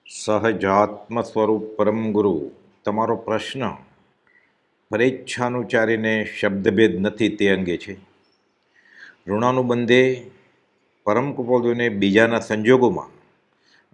સહજાત્મ સ્વરૂપ પરમ ગુરુ. તમારો પ્રશ્ન પરેચ્છાનુચારીને શબ્દભેદ નથી તે અંગે છે. ઋણાનુબંધે પરમ કૃપાળુને બીજાના સંજોગોમાં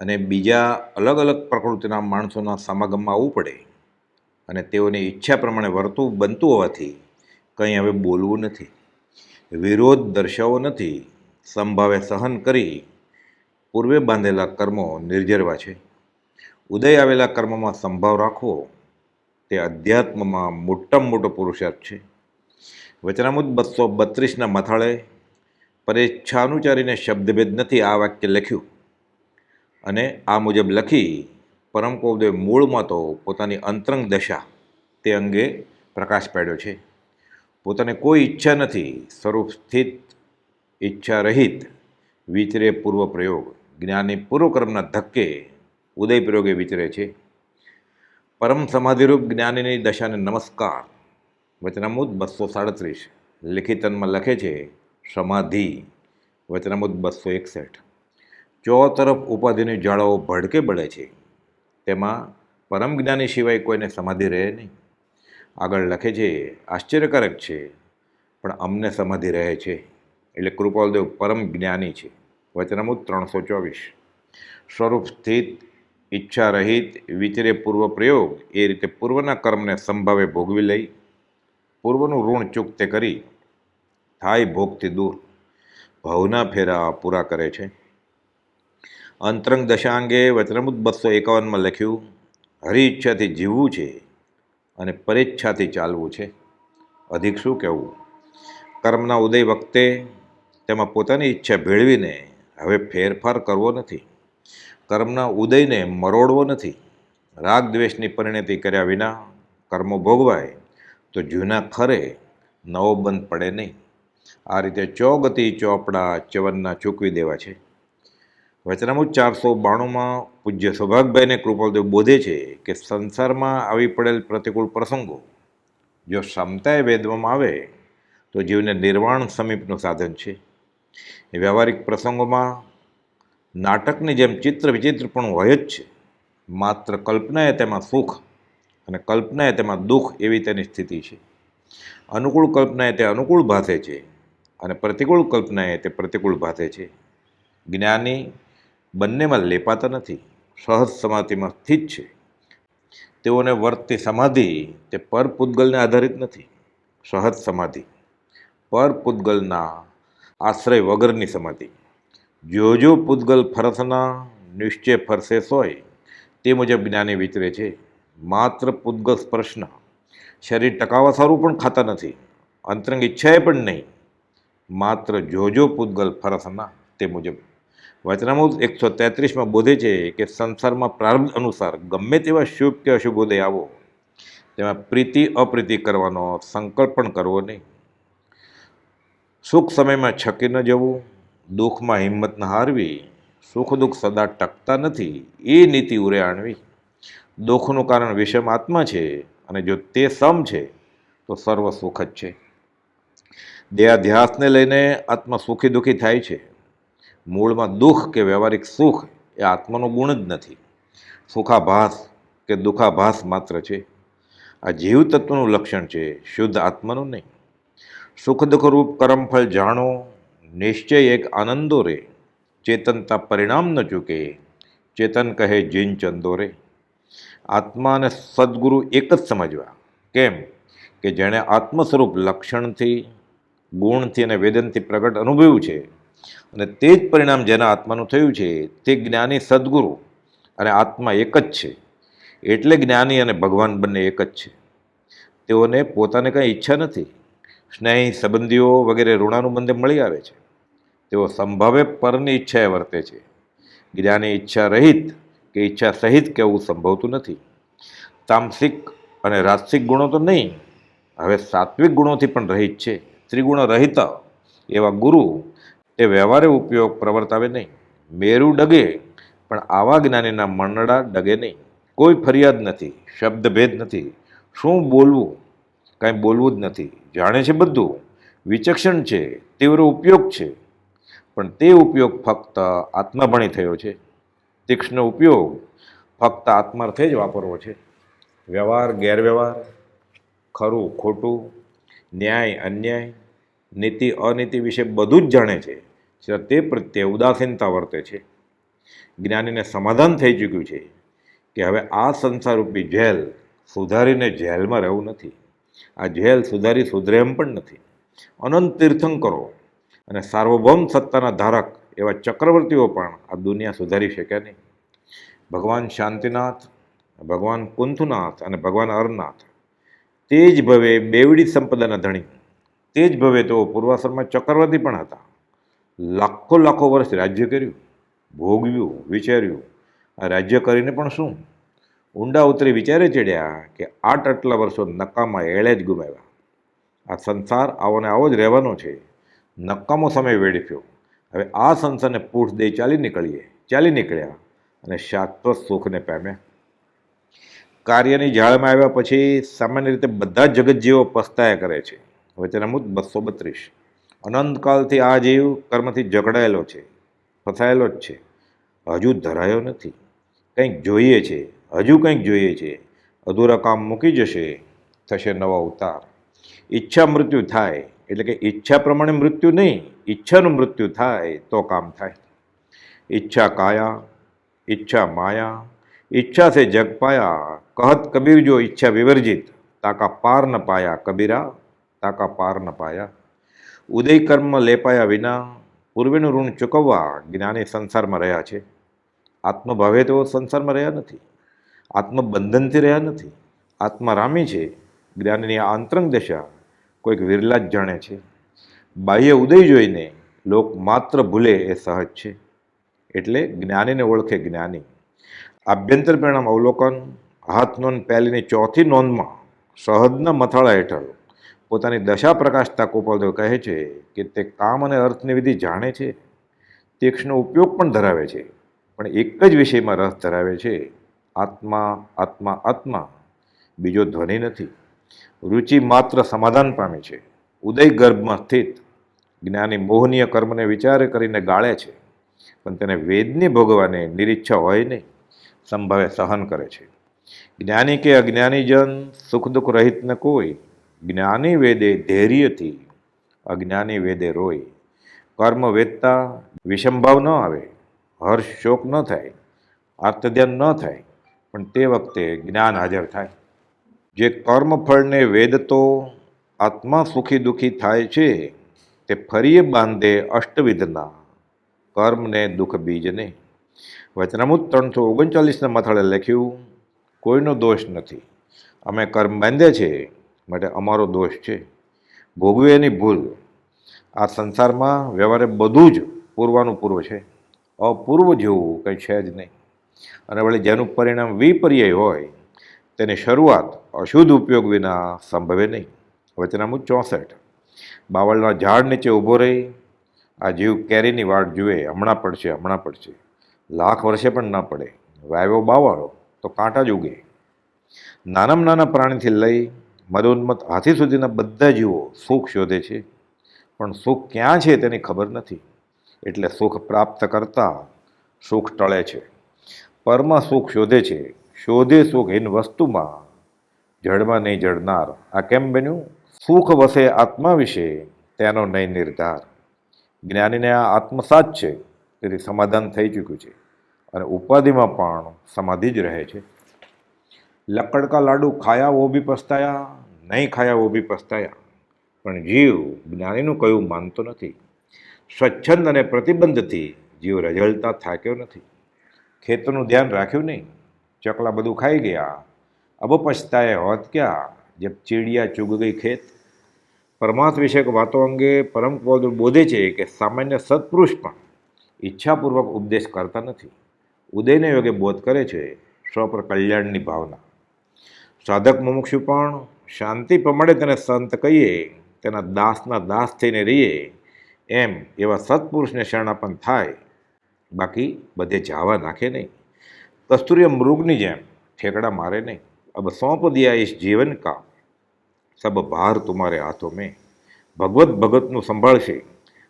અને બીજા અલગ અલગ પ્રકૃતિના માણસોના સમાગમમાં આવવું પડે અને તેઓની ઈચ્છા પ્રમાણે વર્તવું બનતું હોવાથી કંઈ હવે બોલવું નથી, વિરોધ દર્શાવવો નથી, સંભાવે સહન કરી પૂર્વે બાંધેલા કર્મો નિર્જરવા છે. ઉદય આવેલા કર્મમાં સંભાવ રાખવો તે અધ્યાત્મમાં મોટામાં મોટો પુરુષાર્થ છે. વચનામૃત 232ના મથાળે પરેચ્છાનુચારીને શબ્દભેદ નથી આ વાક્ય લખ્યું અને આ મુજબ લખી પરમ કૌદેવ મૂળમાં તો પોતાની અંતરંગ દશા તે અંગે પ્રકાશ પાડ્યો છે. પોતાને કોઈ ઈચ્છા નથી, સ્વરૂપ સ્થિત, ઈચ્છા રહિત, વિચરે પૂર્વ પ્રયોગ, જ્ઞાની પૂર્વકર્મના ધક્કે ઉદય પ્રયોગે વિચરે છે. પરમ સમાધિરૂપ જ્ઞાનીની દશાને નમસ્કાર. વચનામૃત 237 લિખિતનમાં લખે છે સમાધિ. વચનામૃત 261. ચોતરફ ઉપાધિની જ્વાળાઓ ભડકે બળે છે, તેમાં પરમ જ્ઞાની સિવાય કોઈને સમાધિ રહે નહીં. આગળ લખે છે આશ્ચર્યકારક છે પણ અમને સમાધિ રહે છે, એટલે કૃપાલદેવ પરમ જ્ઞાની છે. વચનામૃત 324. સ્વરૂપ સ્થિત, ઈચ્છા રહિત, વિચરે પૂર્વ પ્રયોગ એ રીતે પૂર્વના કર્મને સંભાવે ભોગવી લઈ પૂર્વનું ઋણ ચૂકતે કરી થાય ભોગથી દૂર ભાવના ફેરા પૂરા કરે છે. અંતરંગ દશા અંગે વચનામૃત 251માં લખ્યું હરિ ઈચ્છાથી જીવવું છે અને પરેચ્છાથી ચાલવું છે. અધિક શું કહેવું. કર્મના ઉદય વખતે તેમાં પોતાની ઈચ્છા ભેળવીને હવે ફેરફાર કરવો નથી, કર્મના ઉદયને મરોડવો નથી. રાગ દ્વેષની પરિણતિ કર્યા વિના કર્મો ભોગવાય તો જૂના ખરે નવો બંધ પડે નહીં. આ રીતે ચોગતિ ચોપડા ચવનના ચૂકવી દેવા છે. વચનામૃત 492માં પૂજ્ય સૌભાગભાઈને કૃપાલદેવ બોધે છે કે સંસારમાં આવી પડેલ પ્રતિકૂળ પ્રસંગો જો ક્ષમતાએ વેદવામાં આવે તો જીવને નિર્વાણ સમીપનું સાધન છે. વ્યવહારિક પ્રસંગોમાં નાટકની જેમ ચિત્ર વિચિત્રપણું હોય જ છે. માત્ર કલ્પનાએ તેમાં સુખ અને કલ્પનાએ તેમાં દુઃખ એવી તેની સ્થિતિ છે. અનુકૂળ કલ્પનાએ તે અનુકૂળ ભાસે છે અને પ્રતિકૂળ કલ્પનાએ તે પ્રતિકૂળ ભાસે છે. જ્ઞાની બંનેમાં લેપાતા નથી, સહજ સમાધિમાં સ્થિત છે. તેઓને વર્તતી સમાધિ તે પર પૂતગલને આધારિત નથી. સહજ સમાધિ પર પૂતગલના આશ્રય વગરની સમાધિ. જો પૂતગલ ફરસના નિશ્ચય ફરસે સોય તે મુજબ જ્ઞાની વિચરે છે. માત્ર પૂતગલ સ્પર્શના શરીર ટકાવવા સારું પણ ખાતા નથી, અંતરંગ ઈચ્છાએ પણ નહીં. માત્ર જો પૂતગલ ફરસના તે મુજબ. વચનામૃત 133માં બોધે છે કે સંસારમાં પ્રારબ્ધ અનુસાર ગમે તેવા શુભ કે અશુભ ઉદય આવો તેમાં પ્રીતિ અપ્રીતિ કરવાનો સંકલ્પ પણ કરવો નહીં. સુખ સમયમાં છકી ન જવું, દુઃખમાં હિંમત ન હારવી, સુખ દુઃખ સદા ટકતા નથી એ નીતિ ઉરે આણવી. દુઃખનું કારણ વિષમ આત્મા છે અને જો તે સમ છે તો સર્વ સુખ જ છે. દેહાધ્યાસને લઈને આત્મા સુખી દુઃખી થાય છે. મૂળમાં દુઃખ કે વ્યવહારિક સુખ એ આત્માનો ગુણ જ નથી, સુખાભાસ કે દુઃખાભાસ માત્ર છે. આ જીવ તત્વનું લક્ષણ છે, શુદ્ધ આત્માનું નહીં. સુખ દુઃખરૂપ કર્મફળ જાણો, નિશ્ચય એક આનંદો રે, ચેતનતા પરિણામ ન ચૂકે, ચેતન કહે જીન ચંદો રે. આત્મા અને સદગુરુ એક જ સમજવા. કેમ કે જેણે આત્મ સ્વરૂપ લક્ષણથી, ગુણથી અને વેદનથી પ્રગટ અનુભવ્યું છે અને તે જ પરિણામ જેના આત્માનું થયું છે તે જ્ઞાની સદગુરુ અને આત્મા એક જ છે. એટલે જ્ઞાની અને ભગવાન બંને એક જ છે. તેઓને પોતાને કંઈ ઈચ્છા નથી. સ્નેહી સંબંધીઓ વગેરે ઋણાનુબંધે મળી આવે છે. તેઓ સંભાવે પરની ઈચ્છાએ વર્તે છે. જ્ઞાની ઈચ્છા રહિત કે ઈચ્છા સહિત કહેવું સંભવતું નથી. તામસિક અને રાજસિક ગુણો તો નહીં, હવે સાત્વિક ગુણોથી પણ રહિત છે. ત્રિગુણ રહિત એવા ગુરુ તે વ્યવહારે ઉપયોગ પ્રવર્તાવે નહીં. મેરુ ડગે પણ આવા જ્ઞાનીના મનડા ડગે નહીં. કોઈ ફરિયાદ નથી, શબ્દભેદ નથી. શું બોલવું, કાંઈ બોલવું જ નથી. જાણે છે બધું, વિચક્ષણ છે, તીવ્ર ઉપયોગ છે, પણ તે ઉપયોગ ફક્ત આત્માભણી થયો છે. તીક્ષ્ણ ઉપયોગ ફક્ત આત્માર્થે જ વાપરવો છે. વ્યવહાર ગેરવ્યવહાર, ખરું ખોટું, ન્યાય અન્યાય, નીતિ અનીતિ વિશે બધું જ જાણે છે, છતાં તે પ્રત્યે ઉદાસીનતા વર્તે છે. જ્ઞાનીને સમાધાન થઈ ચૂક્યું છે કે હવે આ સંસારરૂપી જેલ સુધારીને જેલમાં રહેવું નથી. આ જેલ સુધરે એમ પણ નથી. અનંત તીર્થંકરો અને સાર્વભૌમ સત્તાના ધારક એવા ચક્રવર્તીઓ પણ આ દુનિયા સુધારી શક્યા નહીં. ભગવાન શાંતિનાથ, ભગવાન કુંથનાથ અને ભગવાન અરનાથ તે જ ભવે બેવડી સંપદાના ધણી, તે જ ભવે તેઓ પૂર્વાસરમાં ચક્રવર્તી પણ હતા. લાખો વર્ષ રાજ્ય કર્યું, ભોગવ્યું, વિચાર્યું. આ રાજ્ય કરીને પણ શું? ઊંડા ઉતરી વિચારે ચડ્યા કે આટલા વર્ષો નકામા એળે જ ગુમાવ્યા. આ સંસાર આવો ને આવો જ રહેવાનો છે. નકામો સમય વેડફ્યો. હવે આ સંસારને પૂઠ દઈ ચાલી નીકળ્યા અને શાશ્વત સુખને પામ્યા. કાર્યની જાળમાં આવ્યા પછી સામાન્ય રીતે બધા જગતજીવો પસ્તાયા કરે છે. વચનામૃત 232. અનંતકાલથી આ જીવ કર્મથી જકડાયેલો છે, ફસાયેલો જ છે. હજુ ધરાયો નથી. કંઈક જોઈએ છે, હજુ કંઈક જોઈએ છે. અધૂરા કામ મૂકી જશે, થશે નવો અવતાર. ઈચ્છા મૃત્યુ થાય એટલે કે ઈચ્છા પ્રમાણે મૃત્યુ નહીં, ઈચ્છાનું મૃત્યુ થાય તો કામ થાય. ઈચ્છા કાયા, ઈચ્છા માયા, ઈચ્છા સે જગ પાયા. કહત કબીર જો ઈચ્છા વિવર્જિત, તાકા પાર ન પાયા કબીરા, તાકા પાર ન પાયા. ઉદય કર્મ લેપાયા વિના પૂર્વેનું ઋણ ચૂકવવા જ્ઞાની સંસારમાં રહ્યા છે. આત્મભાવે તેઓ સંસારમાં રહ્યા નથી, આત્મબંધનથી રહ્યા નથી. આત્મારામી છે. જ્ઞાનીની આ અંતરંગ દશા કોઈક વિરલા જ જાણે છે. બાહ્ય ઉદય જોઈને લોક માત્ર ભૂલે એ સહજ છે. એટલે જ્ઞાનીને ઓળખે જ્ઞાની. આભ્યંતર પરિણામ અવલોકન હાથ નોંધ પહેલીની ચોથી નોંધમાં સહજના મથાળા હેઠળ પોતાની દશા પ્રકાશતા ગોપાલદેવ કહે છે કે તે કામ અને અર્થની વિધિ જાણે છે, તીક્ષ્ણ ઉપયોગ પણ ધરાવે છે, પણ એક જ વિષયમાં રસ ધરાવે છે, આત્મા આત્મા આત્મા, બીજો ધ્વનિ નથી. રુચિ માત્ર સમાધાન પામે છે. ઉદય ગર્ભમાં સ્થિત જ્ઞાની મોહનીય કર્મને વિચાર કરીને ગાળે છે, પણ તેને વેદની ભોગવાની નિરીચ્છા હોય નહીં, સંભાવે સહન કરે છે. જ્ઞાની કે અજ્ઞાનીજન સુખ દુઃખ રહિત ન કોઈ, જ્ઞાની વેદે ધૈર્યથી, અજ્ઞાની વેદે રોય. કર્મ વેદતા વિષમભાવ ન આવે, હર્ષ શોક ન થાય, આર્તધ્યાન ન થાય, પણ તે વખતે જ્ઞાન હાજર થાય. જે કર્મફળને વેદતો આત્મા સુખી દુઃખી થાય છે, તે ફરીએ બાંધે અષ્ટવિધના, કર્મને દુઃખ બીજને. વચનામૃત 339ના મથાળે લખ્યું, કોઈનો દોષ નથી. અમે કર્મ બાંધ્યા છે માટે અમારો દોષ છે. ભોગવે એની ભૂલ. આ સંસારમાં વ્યવહારે બધું જ પૂર્વાનું પૂર્વ છે. અપૂર્વ જેવું કંઈ છે જ નહીં. અને વળી જેનું પરિણામ વિપર્યય હોય તેની શરૂઆત અશુદ્ધ ઉપયોગ વિના સંભવે નહીં. વચનામૃત 64. બાવળના ઝાડ નીચે ઊભો રહી આ જીવ કેરીની વાટ જુએ, હમણાં પડશે. લાખ વર્ષે પણ ન પડે. વાવ્યો બાવળો તો કાંટા જ ઉગે. નાનામાં નાના પ્રાણીથી લઈ મદોન્મત હાથી સુધીના બધા જીવો સુખ શોધે છે, પણ સુખ ક્યાં છે તેની ખબર નથી. એટલે સુખ પ્રાપ્ત કરતા સુખ ટળે છે. પરમાં સુખ શોધે છે, શોધે સુખ હીન વસ્તુમાં, જળમાં નહીં જળનાર. આ કેમ બન્યું? સુખ વસે આત્મા વિશે તેનો નહીં નિર્ધાર. જ્ઞાનીને આ આત્મસાત છે, તેથી સમાધાન થઈ ચૂક્યું છે અને ઉપાધિમાં પણ સમાધિ જ રહે છે. લક્કડ કા લાડુ ખાયા વો ભી પસ્તાયા, નહીં ખાયા વો ભી પસ્તાયા. પણ જીવ જ્ઞાનીનું કયું માનતો નથી. સ્વચ્છંદ અને પ્રતિબંધથી જીવ રઝળતા થાક્યો નથી. ખેતરનું ધ્યાન રાખ્યું નહીં, ચકલા બધું ખાઈ ગયા. અબ પછતાએ હોત ક્યાં જબ ચીડિયા ચૂગ ગઈ ખેત. પરમાર્થ વિષયક વાતો અંગે પરમ બોધે છે કે સામાન્ય સત્પુરુષ પણ ઈચ્છાપૂર્વક ઉપદેશ કરતા નથી. ઉદયને યોગે બોધ કરે છે, સ્વપર કલ્યાણની ભાવના. સાધક મુમુક્ષુ પણ શાંતિ પ્રમાણે તેને સંત કહીએ, તેના દાસના દાસ થઈને રહીએ, એમ એવા સત્પુરુષને શરણાપન્ન થાય. બાકી બધે જાવા નાખે નહીં. કસ્તુરીય મૃગની જેમ ઠેકડા મારે નહીં. અબ સૌંપ દિયા ઇસ જીવન કા, સબ ભાર તુમારે હાથો મેં. ભગવત ભગતનું સંભાળશે,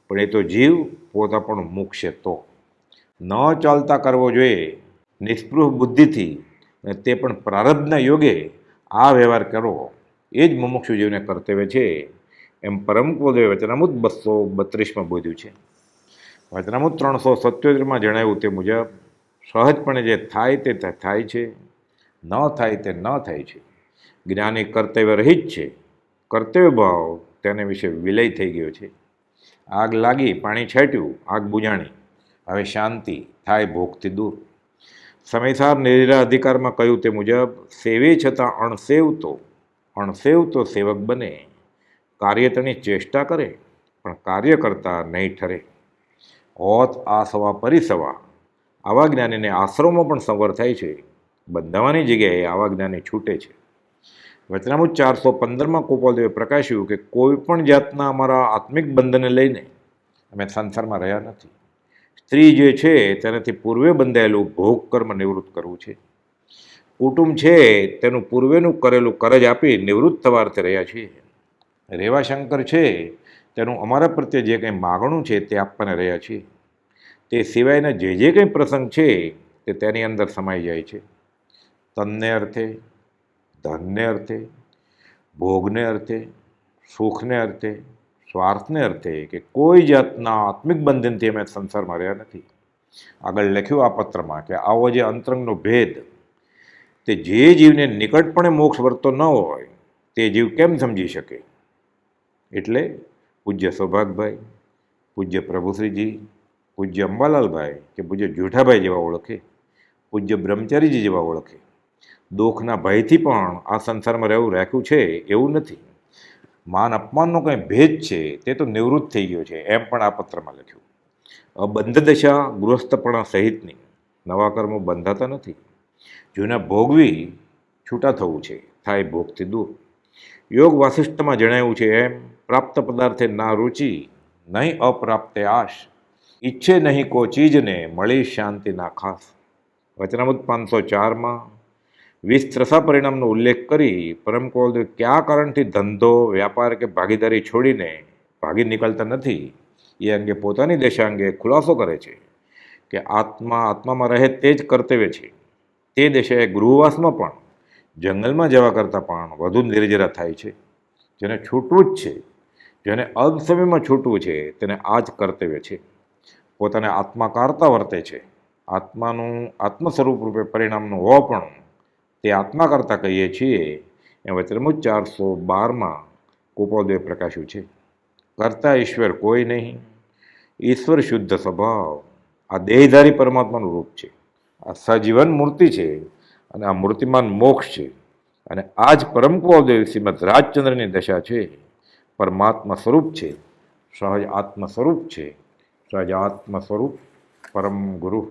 પણ એ તો જીવ પોતા પણ મૂકશે તો. ન ચાલતા કરવો જોઈએ નિસ્પૃહ બુદ્ધિથી અને તે પણ પ્રારબ્ધના યોગે આ વ્યવહાર કરવો એ જ મુમુક્ષુ જીવને કર્તવ્ય છે, એમ પરમ કુલદેવે વચનામૃત 232માં બોધ્યું છે. વચનામૃત 377માં જણાવ્યું તે મુજબ સહજપણે જે થાય તે થાય છે, ન થાય તે ન થાય છે. જ્ઞાની કર્તવ્ય રહિત છે. કર્તવ્ય ભાવ તેને વિશે વિલય થઈ ગયો છે. આગ લાગી, પાણી છાંટ્યું, આગ બુજાણી, હવે શાંતિ થાય ભોગથી દૂર. સમયસાર નિર્જા અધિકારમાં કહ્યું તે મુજબ સેવે છતાં અણસેવતો સેવક બને. કાર્ય તેની ચેષ્ટા કરે પણ કાર્ય કરતા નહીં ઠરે. ઓત આ સવા પરિસવા. આવા જ્ઞાનીને આશ્રમમાં પણ સંવર થાય છે. બંધાવાની જગ્યાએ આવા જ્ઞાની છૂટે છે. વચનામૃત 415માં ગોપાલદેવે પ્રકાશ્યું કે કોઈ પણ જાતના અમારા આત્મિક બંધનને લઈને અમે સંસારમાં રહ્યા નથી. સ્ત્રી જે છે તેનાથી પૂર્વે બંધાયેલું ભોગ કર્મ નિવૃત્ત કરવું છે. કુટુંબ છે તેનું પૂર્વેનું કરેલું કરજ આપી નિવૃત્ત થવા અર્થે રહ્યા છીએ. રેવાશંકર છે તેનું અમારા પ્રત્યે જે કંઈ માગણું છે તે આપવાને રહ્યા છીએ. તે સિવાયના જે કંઈ પ્રસંગ છે તે તેની અંદર સમાઈ જાય છે. તનને અર્થે, ધનને અર્થે, ભોગને અર્થે, સુખને અર્થે, સ્વાર્થને અર્થે કે કોઈ જાતના આત્મિક બંધનથી અમે સંસારમાં રહ્યા નથી. આગળ લખ્યું આ પત્રમાં કે આવો જે અંતરંગનો ભેદ તે જે જીવને નિકટપણે મોક્ષ વર્તો ન હોય તે જીવ કેમ સમજી શકે? એટલે પૂજ્ય સૌભાગભાઈ, પૂજ્ય પ્રભુશ્રીજી, પૂજ્ય અંબાલાલભાઈ કે પૂજ્ય જેઠાભાઈ જેવા ઓળખે, પૂજ્ય બ્રહ્મચારીજી જેવા ઓળખે. દુઃખના ભયથી પણ આ સંસારમાં રહેવું રાખ્યું છે એવું નથી. માન અપમાનનો કંઈ ભેદ છે તે તો નિવૃત્ત થઈ ગયો છે, એમ પણ આ પત્રમાં લખ્યું. બંધ દશા ગૃહસ્થપણા સહિતની નવા કર્મો બંધાતા નથી. જૂના ભોગવી છૂટા થવું છે, થાય ભોગથી દૂર. યોગ વાસિષ્ઠમાં જણાવ્યું છે એમ પ્રાપ્ત પદાર્થે ના રુચિ, નહીં અપ્રાપ્તે આશ, ઈચ્છે નહીં કો ચીજને મળી શાંતિ ના ખાસ. વચનામૃત 504માં વિસ્ત્રસા પરિણામનો ઉલ્લેખ કરી પરમ કુલદેવ કયા કારણથી ધંધો, વ્યાપાર કે ભાગીદારી છોડીને ભાગી નીકળતા નથી એ અંગે પોતાની દશા અંગે ખુલાસો કરે છે કે આત્મામાં રહે તે જ કર્તવ્ય છે. તે દશાએ ગૃહવાસમાં પણ જંગલમાં જવા કરતાં પણ વધુ નિર્જરા થાય છે. જેને છૂટવું જ છે, જેને અલ્પ સમયમાં છૂટવું છે તેને આ જ કર્તવ્ય છે. પોતાને આત્મા કારતા વર્તે છે. આત્માનું આત્મ સ્વરૂપ રૂપે પરિણામનું હોવાપણું તે આત્મા કરતા કહીએ છીએ એ વચનામૃત 412માં ગોપાલદેવે પ્રકાશ્યું છે. કરતા ઈશ્વર કોઈ નહીં, ઈશ્વર શુદ્ધ સ્વભાવ. આ દેહધારી પરમાત્માનું રૂપ છે. આ સજીવન મૂર્તિ છે અને આ મૂર્તિમાન મોક્ષ છે. અને આ જ પરમ કુલદેવ શ્રીમદ રાજચંદ્રની દશા છે. પરમાત્મા સ્વરૂપ છે, સહજ આત્મ સ્વરૂપ છે, સહજ આત્મ સ્વરૂપ પરમ ગુરુ.